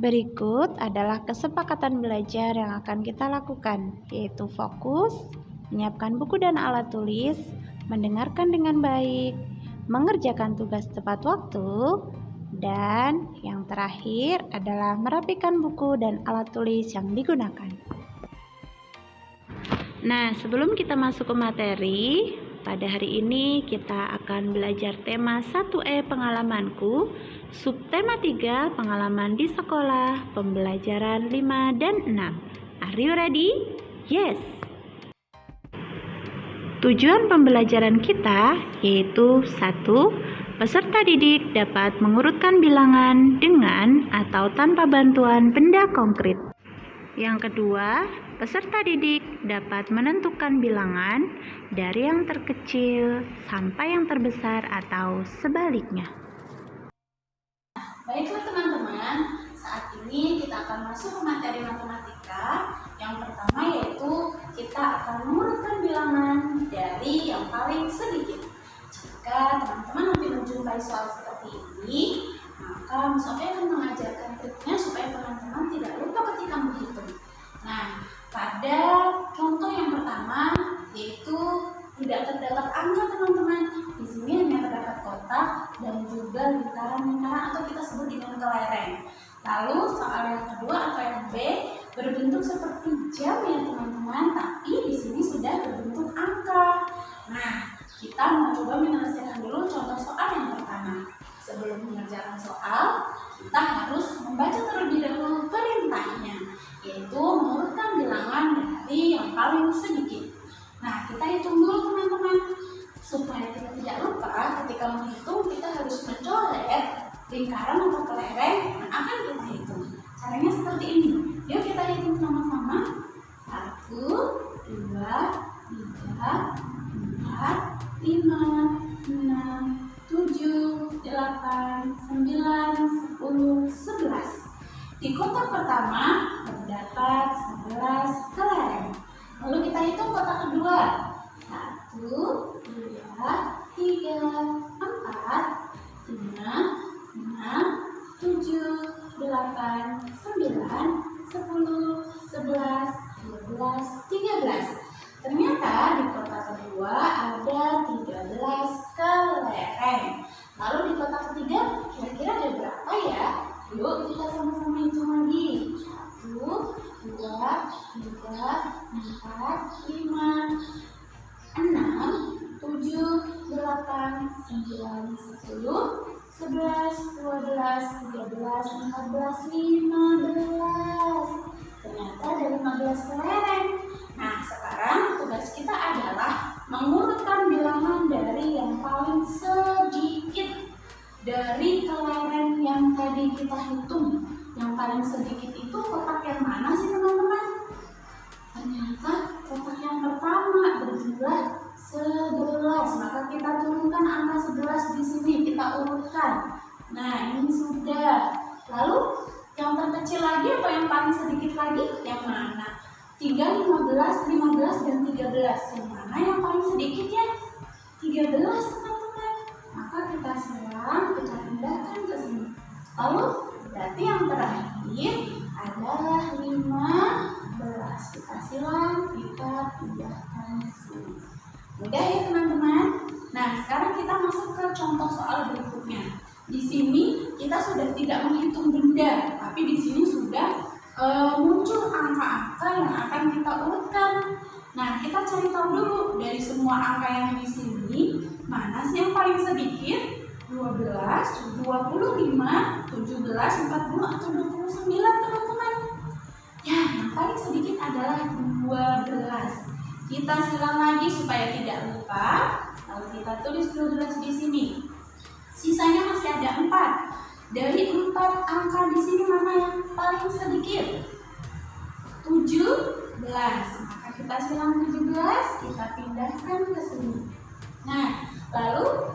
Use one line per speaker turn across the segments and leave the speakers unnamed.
Berikut adalah kesepakatan belajar yang akan kita lakukan, yaitu fokus, menyiapkan buku dan alat tulis, mendengarkan dengan baik, mengerjakan tugas tepat waktu, dan yang terakhir adalah merapikan buku dan alat tulis yang digunakan. Nah, sebelum kita masuk ke materi, pada hari ini kita akan belajar tema 1E pengalamanku, subtema 3 pengalaman di sekolah, pembelajaran 5 dan 6. Are you ready? Yes! Tujuan pembelajaran kita yaitu 1. Peserta didik dapat mengurutkan bilangan dengan atau tanpa bantuan benda konkret. Yang kedua, peserta didik dapat menentukan bilangan dari yang terkecil sampai yang terbesar atau sebaliknya.
Baiklah teman-teman, saat ini kita akan masuk ke materi matematika. Yang pertama yaitu kita akan mengurutkan bilangan dari yang paling sedikit. Jika teman-teman nanti menjumpai soal seperti ini, maka Miss Ope akan mengajarkan triknya supaya teman-teman tidak lupa ketika menghitung. Nah, pada contoh yang pertama yaitu tidak terdapat angka teman-teman. Di sini hanya terdapat kotak dan juga lingkaran-lingkaran atau kita sebut dengan kelereng. Lalu soal yang kedua atau yang B berbentuk seperti jam ya teman-teman, tapi di sini sudah berbentuk angka. Nah, kita mau coba menyelesaikan dulu contoh soal yang pertama. Sebelum mengerjakan soal, kita harus membaca terlebih dahulu perintahnya, yaitu mengurutkan bilangan dari yang paling sedikit. Nah, kita hitung dulu teman-teman. Supaya kita tidak lupa ketika menghitung, kita harus mencoret lingkaran atau kelereng yang akan kita hitung. Caranya seperti ini. Yuk kita hitung sama-sama. 1, 2, 3, 4, 5, 6, 7, 8, 9, 10, 11. Di kotak pertama terdapat 11 kelereng. Lalu kita hitung kotak kedua. 1, 2, 3, 4, 5, 6, 7, 8, 9, 10, 11, 12, 13. Ternyata di kotak kedua ada 13 kelereng. Lalu di kotak ketiga kira-kira ada berapa ya? Yuk kita sama-sama hitung lagi. 1, 2, 3, 4, 5, 6, 7, 8, 9, 10, 11, 12, 13, 14, 15. Ternyata ada 15 kelereng. Nah, sekarang tugas kita adalah mengurutkan bilangan dari yang paling sedikit dari kelereng yang tadi kita hitung. Yang paling sedikit itu kotak yang mana sih teman-teman? Ternyata kotak yang pertama berjumlah 11. Maka kita turunkan angka 11 di sini, kita urutkan. Nah, ini sudah. Lalu yang terkecil lagi atau yang paling sedikit lagi yang mana? 3, 15, 15 dan 13. Yang mana yang paling sedikit ya? 13 teman-teman. Maka kita silang, kita pindahkan ke sini. Lalu berarti yang terakhir adalah 15. Kita silang, kita pindahkan ke sini. Mudah ya teman-teman. Nah, sekarang kita masuk ke contoh soal berikutnya. Di sini kita sudah tidak menghitung benda, tapi di sini sudah muncul angka-angka yang akan kita urutkan. Nah, kita cari tahu dulu dari semua angka yang di sini, mana sih yang paling sedikit? 12, 25, 17, 40, atau 29 teman-teman. Ya, yang paling sedikit adalah 12. Kita silang lagi supaya tidak lupa. Lalu kita tulis 12 di sini. Sisanya masih ada 4. Dari 4 angka di sini mana yang paling sedikit? 17. Maka kita silang 17, kita pindahkan ke sini. Nah, lalu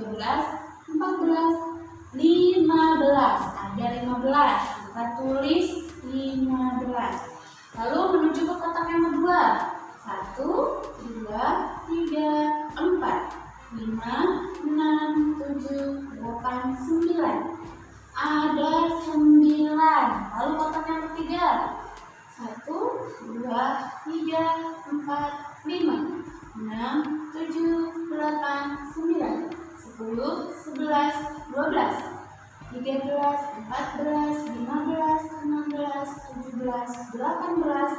13, 14, 15. Ada 15. Kita tulis 15. Lalu menuju ke kotak yang kedua. 1, 2, 3, 4, 5, 6, 7, 8, 9. Ada 9. Lalu kotak yang ketiga. 1, 2, 3, 4, 5, 6, 7, 8, 9, 10, 11, 12, 13, 14, 15, 16, 17, 18,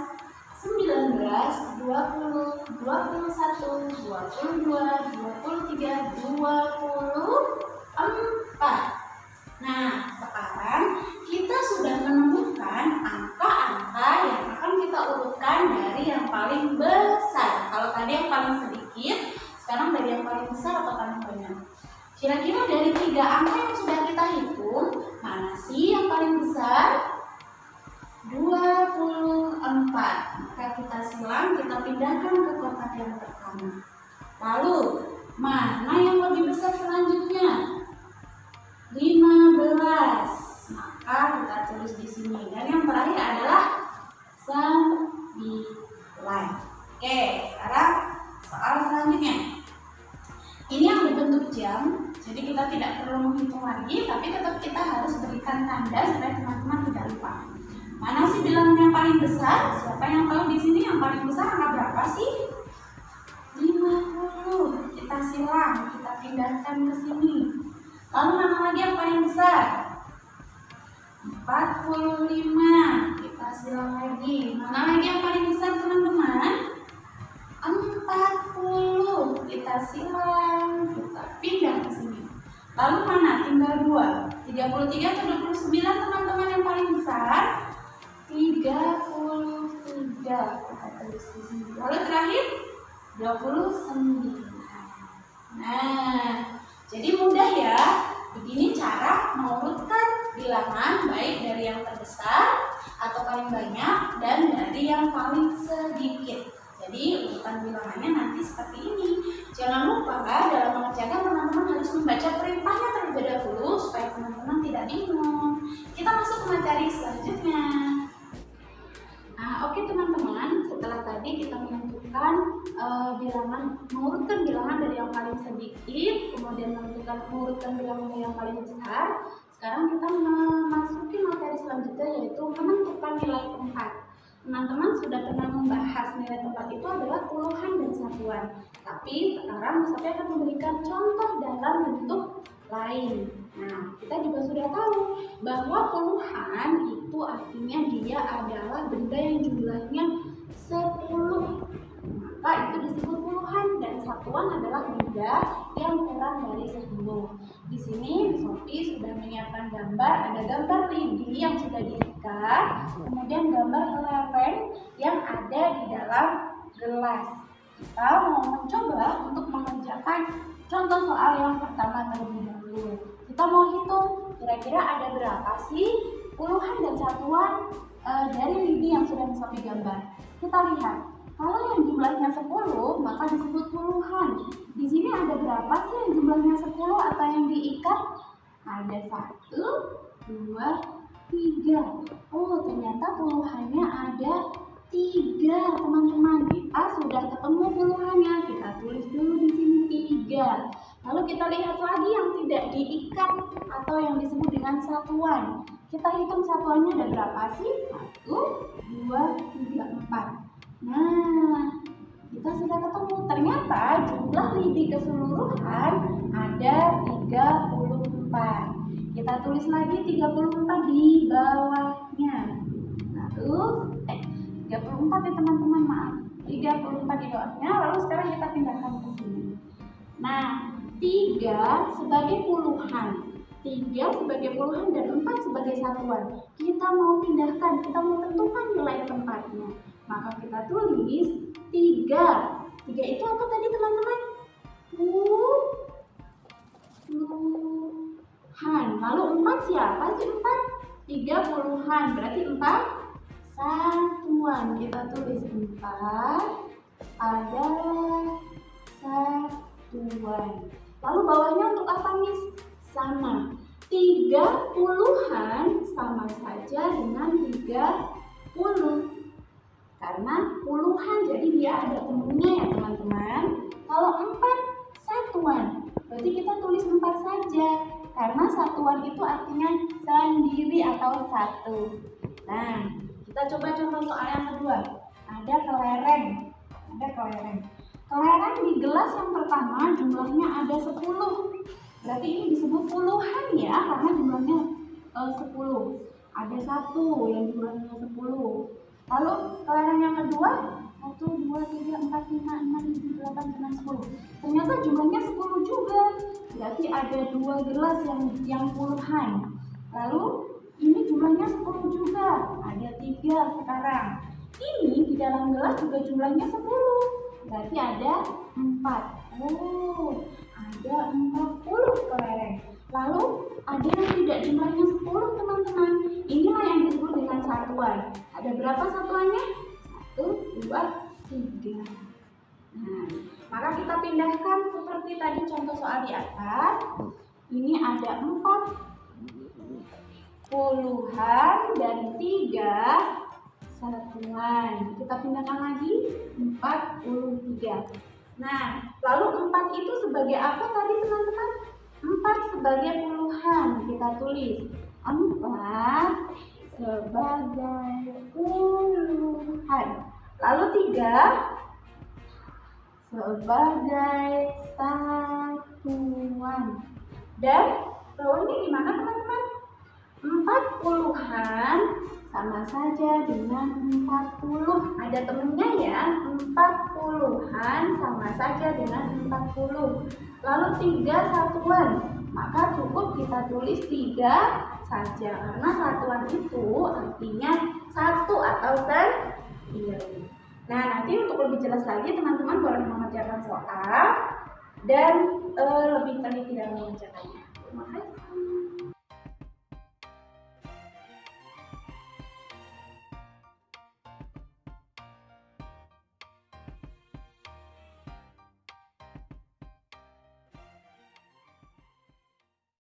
19, 20, 21, 22, 23, 24. Nah, sekarang kita sudah menemukan angka-angka yang akan kita urutkan dari yang paling besar. Kalau tadi yang paling sedikit, sekarang dari yang paling besar atau paling banyak? Kira-kira dari 3 angka yang sudah kita hitung, mana sih yang paling besar? 24. Maka kita silang, kita pindahkan ke kotak yang pertama. Lalu, mana yang lebih besar selanjutnya? 15. Maka kita tulis di sini. Dan yang terakhir adalah 9. Oke, sekarang soal selanjutnya. Ini yang berbentuk jam, jadi kita tidak perlu menghitung lagi, tapi tetap kita harus berikan tanda supaya teman-teman tidak lupa. Mana sih bilangan yang paling besar? Siapa yang tahu di sini yang paling besar angka berapa sih? 50. Kita silang, kita pindahkan ke sini. Lalu mana lagi yang paling besar? 45. Kita silang lagi. Mana lagi yang paling besar teman-teman? 40. Kita silang, kita pindah ke sini. Lalu mana? Tinggal 2. 33 atau 29 teman-teman yang paling besar? 33. Kita tulis di sini. Lalu terakhir 29. Nah, jadi mudah ya. Begini cara mengurutkan bilangan baik dari yang terbesar atau paling banyak dan dari yang paling sedikit. Jadi urutan bilangannya nanti seperti ini. Jangan lupa dalam mengerjakan teman-teman harus membaca perintahnya terlebih dahulu supaya teman-teman tidak bingung. Kita masuk ke materi selanjutnya. Nah, oke teman-teman, setelah tadi kita menentukan mengurutkan bilangan dari yang paling sedikit, kemudian mengurutkan bilangan dari yang paling besar. Sekarang kita memasuki materi selanjutnya, yaitu menentukan nilai tempat. Teman-teman sudah pernah membahas nilai tempat itu adalah puluhan dan satuan. Tapi sekarang Musafi akan memberikan contoh dalam bentuk lain. Nah, kita juga sudah tahu bahwa puluhan itu artinya dia adalah benda yang jumlahnya 10. Maka itu disebut puluhan, dan satuan adalah 3 yang kurang dari 10. Di sini Sophie sudah menyiapkan gambar, ada gambar lidi yang sudah diikat, kemudian gambar kelereng yang ada di dalam gelas. Kita mau mencoba untuk mengerjakan contoh soal yang pertama terlebih dahulu. Kita mau hitung kira-kira ada berapa sih puluhan dan satuan dari lidi yang sudah Sophie gambar. Kita lihat, kalau yang jumlahnya 10 maka disebut puluhan. Di sini ada berapa sih yang jumlahnya 10 atau yang diikat? Ada 1, 2, 3. Oh, ternyata puluhannya ada 3, teman-teman. Kita sudah ketemu puluhannya. Kita tulis dulu di sini 3. Lalu kita lihat lagi yang tidak diikat atau yang disebut dengan satuan. Kita hitung satuannya ada berapa sih? 1, 2, 3, 4. Nah, kita sudah ketemu. Ternyata jumlah lidi keseluruhan ada 34. Kita tulis lagi 34 di bawahnya. Lalu 34 ya teman-teman, maaf. 34 di bawahnya. Lalu sekarang kita pindahkan ke sini. Nah, 3 sebagai puluhan. 3 sebagai puluhan dan 4 sebagai satuan. Kita mau pindahkan, kita mau tentukan nilai tempatnya. Maka kita tulis 3. 3 itu apa tadi teman-teman? Puluhan. Lalu 4 siapa sih 4? 3 puluhan. Berarti 4 satuan. Kita tulis 4 adalah satuan. Lalu bawahnya untuk apa, Miss? Sama. 3 puluhan sama saja dengan 30. Karena puluhan, jadi dia ada temunya ya teman-teman. Kalau 4 satuan, berarti kita tulis 4 saja. Karena satuan itu artinya sendiri atau satu. Nah, kita coba contoh soal yang kedua. Ada kelereng. Kelereng di gelas yang pertama jumlahnya ada 10. Berarti ini disebut puluhan ya, karena jumlahnya 10. Ada 1 yang jumlahnya 10. Lalu kelereng yang kedua 1, 2, 3, 4, 5, 6, 7, 8, 9, 10. Ternyata jumlahnya 10 juga. Berarti ada 2 gelas yang puluhan. Lalu ini jumlahnya 10 juga. Ada 3 sekarang. Ini di dalam gelas juga jumlahnya 10. Berarti ada 4. Oh, ada 40 kelereng. Lalu ada yang tidak jumlahnya 10 teman-teman. Inilah yang disebut dengan satuan. Ada berapa satuannya? 1, 2, 3. Nah, maka kita pindahkan seperti tadi contoh soal di atas. Ini ada 4 puluhan dan 3 satuan. Kita pindahkan lagi 43. Nah, lalu 4 itu sebagai apa tadi teman-teman? 4 sebagai puluhan. Kita tulis 4 sebagai puluhan. Lalu 3 sebagai satuan. Dan bawahnya gimana teman-teman? 4 puluhan sama saja dengan 40. Ada temennya ya, 4 puluhan sama saja dengan 40. Lalu 3 satuan, maka cukup kita tulis 3 saja. Karena satuan itu artinya 1 atau sendiri. Nah, nanti untuk lebih jelas lagi teman-teman boleh mengerjakan soal dan lebih teliti dalam mengerjakannya. Terima kasih.